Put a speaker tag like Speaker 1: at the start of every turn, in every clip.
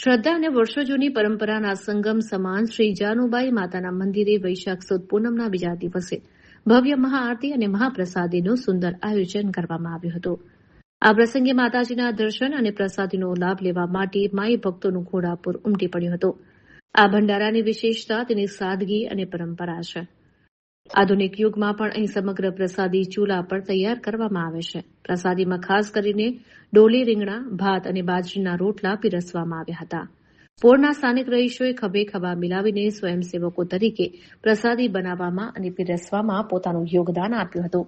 Speaker 1: શ્રદ્ધા અને વર્ષો જૂની પરંપરાના સંગમ સમાન શ્રી જાનુબાઈ માતાના મંદિરે વૈશાખ સુદ પૂનમના બીજા દિવસે ભવ્ય મહાઆરતી અને મહાપ્રસાદીનું સુંદર આયોજન કરવામાં આવ્યું હતું. આ પ્રસંગે માતાજીના દર્શન અને પ્રસાદીનો લાભ લેવા માટે માઈ ભક્તોનું ઘોડાપુર ઉમટી પડ્યું હતું. આ ભંડારાની વિશેષતા તેની સાદગી અને પરંપરા છે. આધુનિક યુગમાં પણ અહીં સમગ્ર પ્રસાદી ચૂલા પર તૈયાર કરવામાં આવે છે. પ્રસાદીમાં ખાસ કરીને ડોલી રીંગણા, ભાત અને બાજરીના રોટલા પીરસવામાં આવ્યા હતા. પોળના સ્થાનિક રહીશોએ ખભે ખભા મિલાવીને સ્વયંસેવકો તરીકે પ્રસાદી બનાવવામાં અને પીરસવામાં પોતાનું યોગદાન આપ્યું હતું.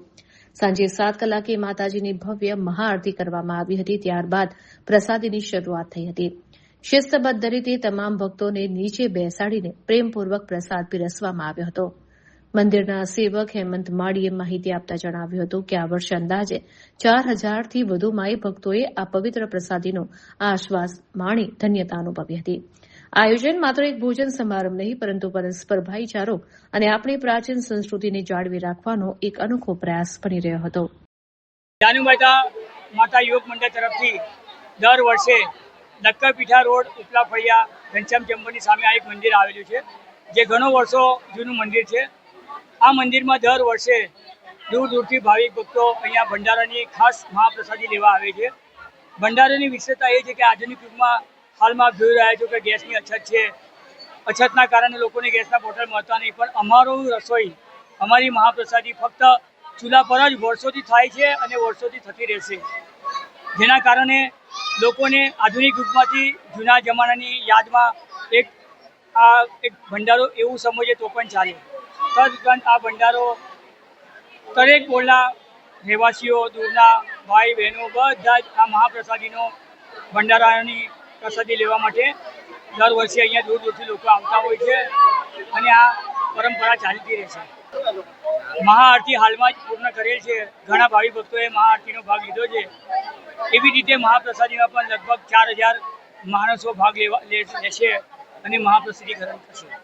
Speaker 1: સાંજે 7 કલાકે માતાજીની ભવ્ય મહાઆરતી કરવામાં આવી હતી. ત્યારબાદ પ્રસાદીની શરૂઆત થઈ હતી. શિસ્તબદ્ધ રીતે તમામ ભક્તોને નીચે બેસાડીને પ્રેમપૂર્વક પ્રસાદ પીરસવામાં આવ્યો હતો. મંદિરના સેવક હેમંત માળીએ માહિતી આપતા જણાવ્યું હતું કે આ વર્ષે અંદાજે 4000થી વધુ માઈ ભક્તોએ આ પવિત્ર પ્રસાદીનો આશ્વાસ માણી ધન્યતા અનુભવી હતી. આયોજન માત્ર એક ભોજન સમારંભ નહીં, પરંતુ પરસ્પર ભાઈચારો અને આપણી પ્રાચીન સંસ્કૃતિને જાળવી રાખવાનો એક અનોખો પ્રયાસ બની રહ્યો હતો.
Speaker 2: જાનુબાઈ માતા યોગ મંડળ તરફથી દર વર્ષે દક્કરપીઠા રોડ ઉપલા ફળિયા ઘનશ્યામ ચેમ્બરની સામે આ એક મંદિર આવેલું છે, જે ઘણો વર્ષો જૂનું મંદિર છે. આ મંદિરમાં દર વર્ષે દૂર દૂરથી ભાવિક ભક્તો અહીંયા ભંડારાની ખાસ મહાપ્રસાદી લેવા આવે છે. ભંડારાની વિશેષતા એ છે કે આધુનિક યુગમાં હાલમાં જોઈ રહ્યા છો કે ગેસની અછત છે. અછતના કારણે લોકોને ગેસના બોટલ મળતા નહીં, પણ અમારું રસોઈ, અમારી મહાપ્રસાદી ફક્ત ચૂલા પર જ વર્ષોથી થાય છે અને વર્ષોથી થતી રહેશે. જેના કારણે લોકોને આધુનિક યુગમાંથી જૂના જમાનાની યાદમાં એક ભંડારો એવું સમજીએ તો પણ ચાલે. તદુપરાંત આ ભંડારો દરેક બોલના રહેવાસીઓ, દૂરના ભાઈ બહેનો બધા જ આ મહાપ્રસાદીનો ભંડારાની પ્રસાદી લેવા માટે દર વર્ષે અહીંયા દૂર દૂરથી લોકો આવતા હોય છે અને આ પરંપરા ચાલતી રહેશે. મહાઆરતી હાલમાં જ પૂર્ણ કરેલ છે. ઘણા ભાવિ ભક્તોએ મહાઆરતીનો ભાગ લીધો છે. એવી રીતે મહાપ્રસાદીમાં પણ લગભગ 4000 માણસો ભાગ લેશે અને મહાપ્રસાદી ગ્રહણ કરશે.